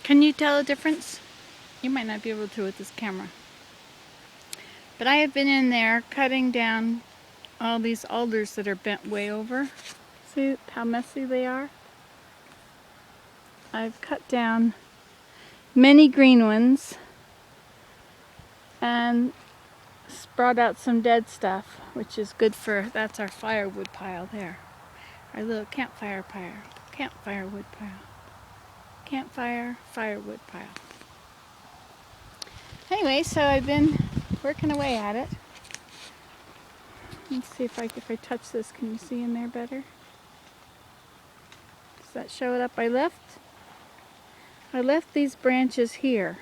Can you tell a difference? You might not be able to with this camera. But I have been in there cutting down all these alders that are bent way over. See how messy they are? I've cut down many green ones and brought out some dead stuff, which is good for, that's our firewood pile there. Our little campfire wood pile. Campfire, firewood pile. Anyway, so I've been working away at it. Let's see if I touch this, can you see in there better? Does that show it up? I left these branches here.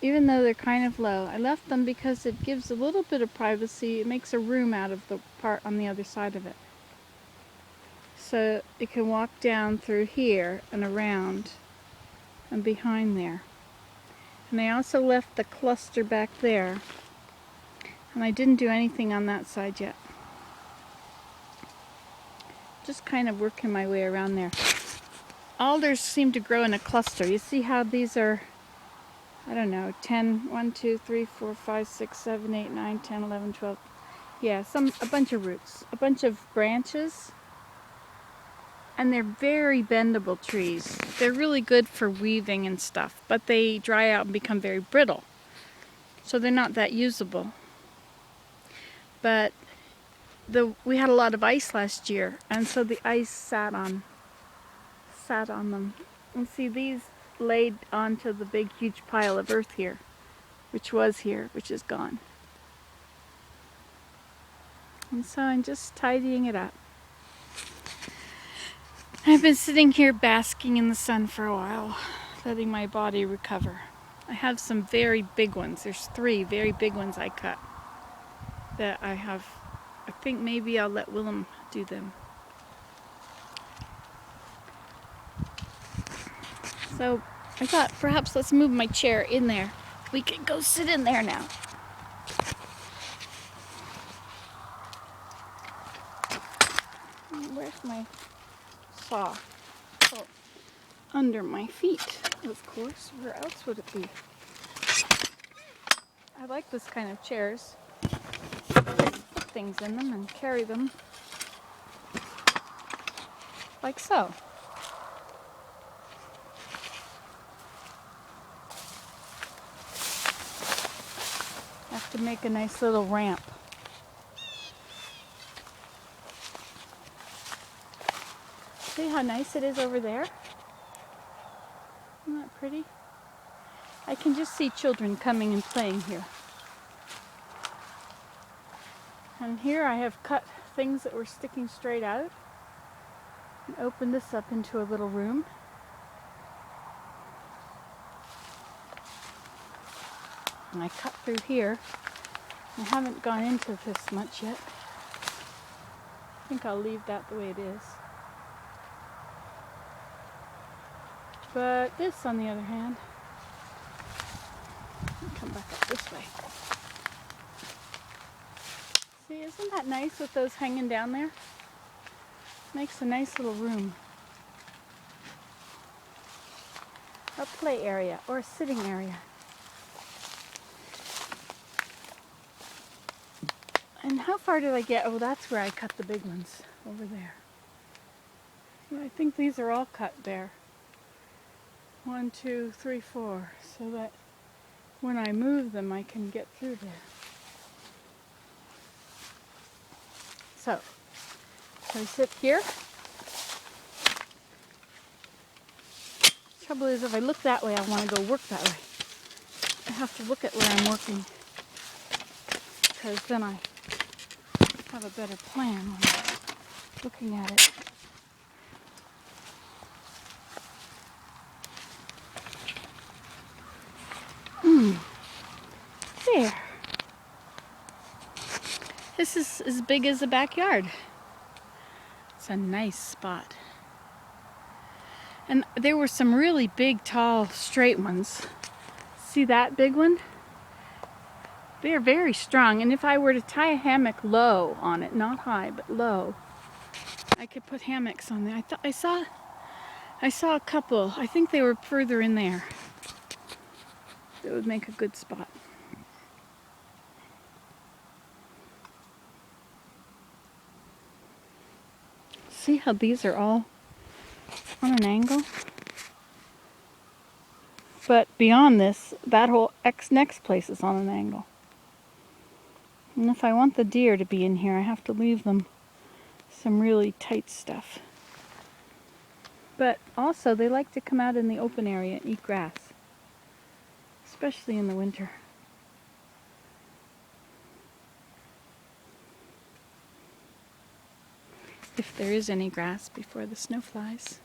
Even though they're kind of low, I left them because it gives a little bit of privacy. It makes a room out of the part on the other side of it. So you can walk down through here and around and behind there. And I also left the cluster back there. And I didn't do anything on that side yet. Just kind of working my way around there. Alders seem to grow in a cluster. You see how these are, I don't know, 10, 1, 2, 3, 4, 5, 6, 7, 8, 9, 10, 11, 12. Yeah, a bunch of roots, a bunch of branches. And they're very bendable trees. They're really good for weaving and stuff, but they dry out and become very brittle. So they're not that usable. But we had a lot of ice last year, and so the ice sat on them. And see, these laid onto the big huge pile of earth here, which is gone. And so I'm just tidying it up. I've been sitting here basking in the sun for a while, letting my body recover. I have some very big ones. There's 3 very big ones I cut that I have. I think maybe I'll let Willem do them. So I thought perhaps let's move my chair in there. We can go sit in there now. Where's my saw? Oh, under my feet, of course. Where else would it be? I like this kind of chairs. Put things in them and carry them like so. Have to make a nice little ramp. See how nice it is over there? Isn't that pretty? I can just see children coming and playing here. And here I have cut things that were sticking straight out and opened this up into a little room. And I cut through here. I haven't gone into this much yet. I think I'll leave that the way it is. But this, on the other hand, come back up this way. See, isn't that nice with those hanging down there? Makes a nice little room. A play area or a sitting area. And how far did I get? Oh, that's where I cut the big ones, over there. And I think these are all cut there. 1, 2, 3, 4, so that when I move them, I can get through there. So I sit here. Trouble is, if I look that way, I want to go work that way. I have to look at where I'm working, because then I have a better plan when I'm looking at it. There. This is as big as a backyard. It's a nice spot. And there were some really big, tall, straight ones. See that big one? They're very strong, and if I were to tie a hammock low on it, not high, but low, I could put hammocks on there. I I saw a couple. I think they were further in there. It would make a good spot. See how these are all on an angle? But beyond this, that whole next place is on an angle. And if I want the deer to be in here, I have to leave them some really tight stuff. But also, they like to come out in the open area and eat grass, especially in the winter. If there is any grass before the snow flies.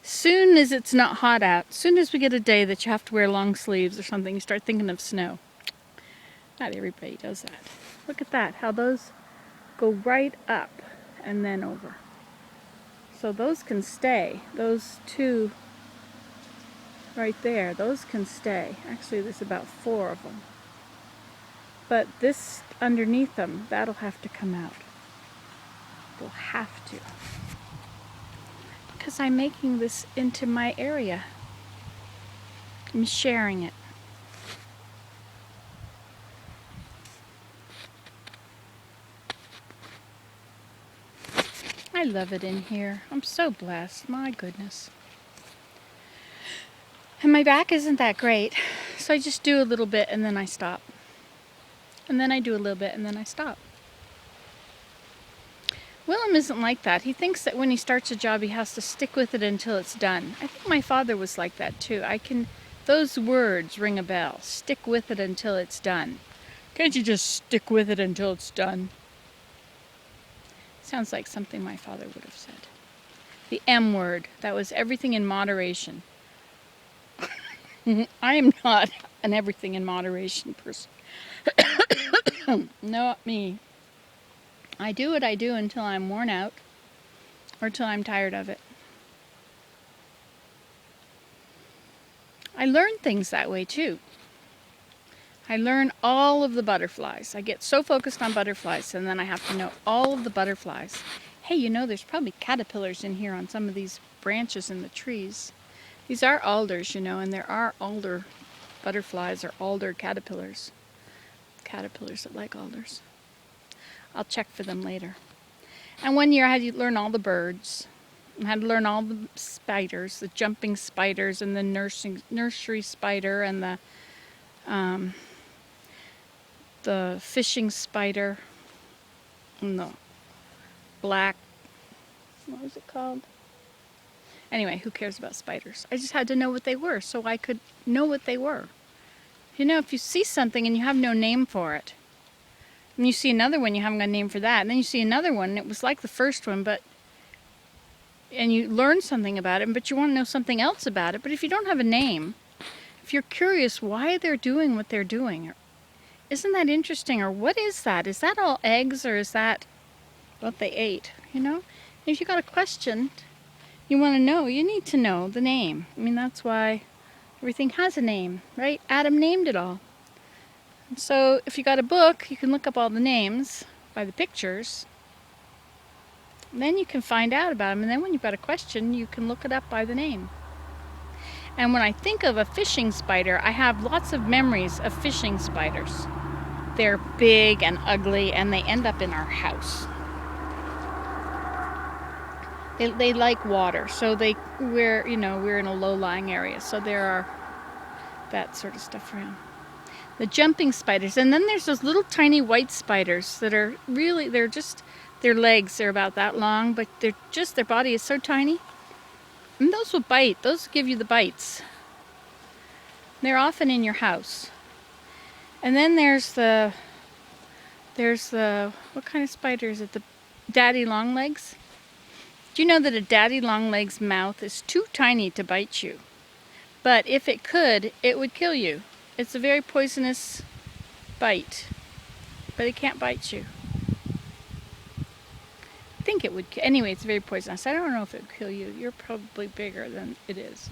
Soon as it's not hot out, soon as we get a day that you have to wear long sleeves or something, you start thinking of snow. Not everybody does that. Look at that, how those go right up and then over. So those can stay. Those two right there, those can stay. Actually, there's about 4 of them. But this underneath them, that'll have to come out. They'll have to. Because I'm making this into my area. I'm sharing it. I love it in here. I'm so blessed. My goodness. And my back isn't that great, so I just do a little bit and then I stop. And then I do a little bit and then I stop. Willem isn't like that. He thinks that when he starts a job, he has to stick with it until it's done. I think my father was like that too. Those words ring a bell. Stick with it until it's done. Can't you just stick with it until it's done? Sounds like something my father would have said. The M word. That was everything in moderation. I am not an everything in moderation person. Not me. I do what I do until I'm worn out or till I'm tired of it. I learn things that way too. I learn all of the butterflies. I get so focused on butterflies and then I have to know all of the butterflies. Hey, you know, there's probably caterpillars in here on some of these branches in the trees. These are alders, you know, and there are alder butterflies or alder caterpillars. Caterpillars that like alders. I'll check for them later. And one year I had to learn all the birds. I had to learn all the spiders, the jumping spiders and the nursery spider and the fishing spider and the black, what was it called? Anyway, who cares about spiders? I just had to know what they were so I could know what they were. You know, if you see something and you have no name for it, and you see another one, you haven't got a name for that, and then you see another one, and it was like the first one, and you learn something about it, but you want to know something else about it, but if you don't have a name, if you're curious why they're doing what they're doing, or isn't that interesting, or what is that? Is that all eggs, or is that what they ate, you know? And if you got a question, you want to know, you need to know the name. I mean, that's why everything has a name, right? Adam named it all. And so if you got a book, you can look up all the names by the pictures. And then you can find out about them. And then when you've got a question, you can look it up by the name. And when I think of a fishing spider, I have lots of memories of fishing spiders. They're big and ugly, and they end up in our house. They like water, so we're in a low-lying area, so there are that sort of stuff around. The jumping spiders, and then there's those little tiny white spiders that are really, their legs are about that long, but their body is so tiny. And those will bite, those give you the bites. They're often in your house. And then there's the, what kind of spider is it? The daddy longlegs? Do you know that a daddy longleg's mouth is too tiny to bite you? But if it could, it would kill you. It's a very poisonous bite, but it can't bite you. I think it would, anyway, it's very poisonous. I don't know if it would kill you. You're probably bigger than it is.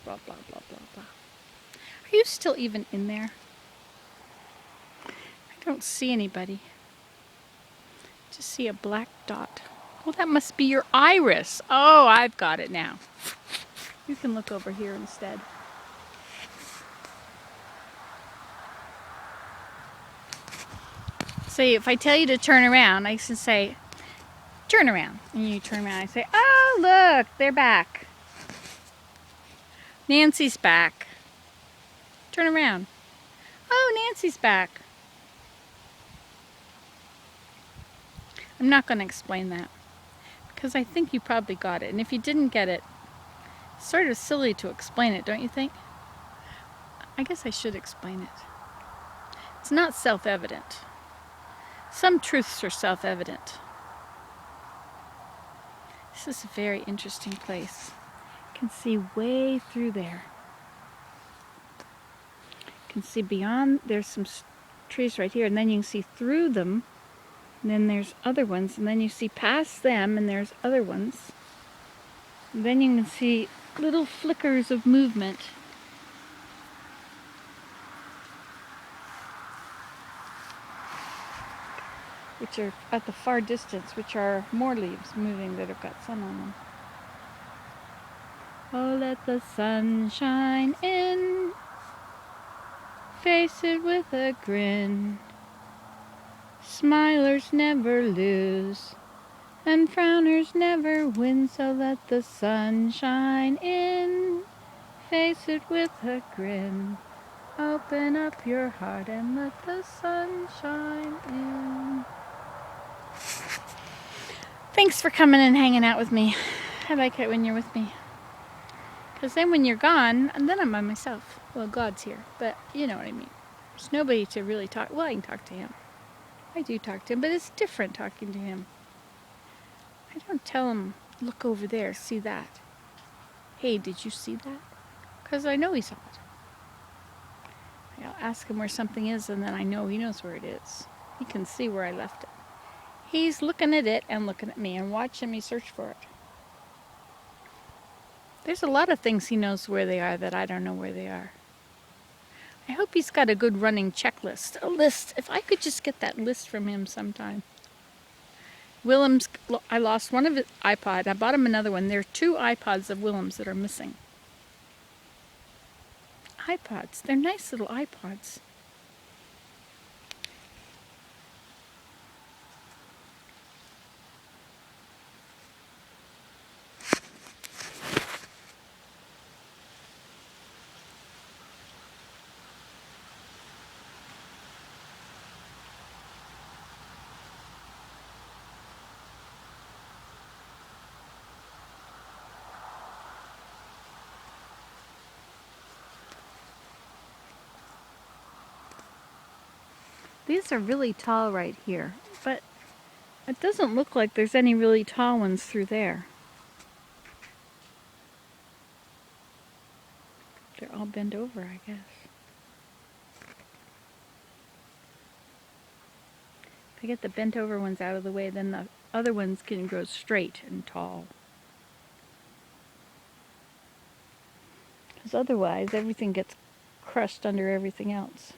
Blah, blah, blah, blah, blah. Are you still even in there? I don't see anybody. Just see a black dot. Well, that must be your iris. Oh, I've got it now. You can look over here instead. See, if I tell you to turn around, I can say, turn around. And you turn around, I say, oh, look, they're back. Nancy's back. Turn around. Oh, Nancy's back. I'm not going to explain that because I think you probably got it. And if you didn't get it, it's sort of silly to explain it, don't you think? I guess I should explain it. It's not self-evident. Some truths are self-evident. This is a very interesting place. You can see way through there. You can see beyond, there's some trees right here, and then you can see through them, and then there's other ones, and then you see past them, and there's other ones. And then you can see little flickers of movement. Which are at the far distance, which are more leaves moving that have got sun on them. Oh, let the sun shine in, face it with a grin. Smilers never lose, and frowners never win. So let the sun shine in, face it with a grin. Open up your heart and let the sun shine in. Thanks for coming and hanging out with me. I like it when you're with me. Because then when you're gone, and then I'm by myself. Well, God's here, but you know what I mean. There's nobody to really talk. Well, I can talk to him. I do talk to him, but it's different talking to him. I don't tell him, look over there, see that. Hey, did you see that? Because I know he saw it. I'll ask him where something is, and then I know he knows where it is. He can see where I left it. He's looking at it and looking at me and watching me search for it. There's a lot of things he knows where they are that I don't know where they are. I hope he's got a good running checklist. A list. If I could just get that list from him sometime. Willem's, I lost one of his iPod. I bought him another one. There are 2 iPods of Willem's that are missing. iPods. They're nice little iPods. These are really tall right here, but it doesn't look like there's any really tall ones through there. They're all bent over, I guess. If I get the bent over ones out of the way, then the other ones can grow straight and tall. Because otherwise, everything gets crushed under everything else.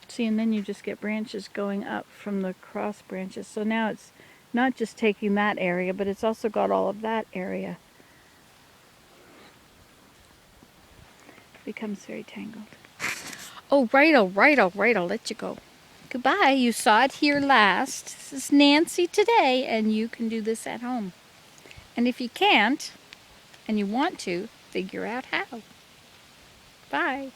See, and then you just get branches going up from the cross branches. So now it's not just taking that area, but it's also got all of that area. It becomes very tangled. Oh, right, I'll let you go. Goodbye. You saw it here last. This is Nancy today, and you can do this at home. And if you can't, and you want to, figure out how. Bye.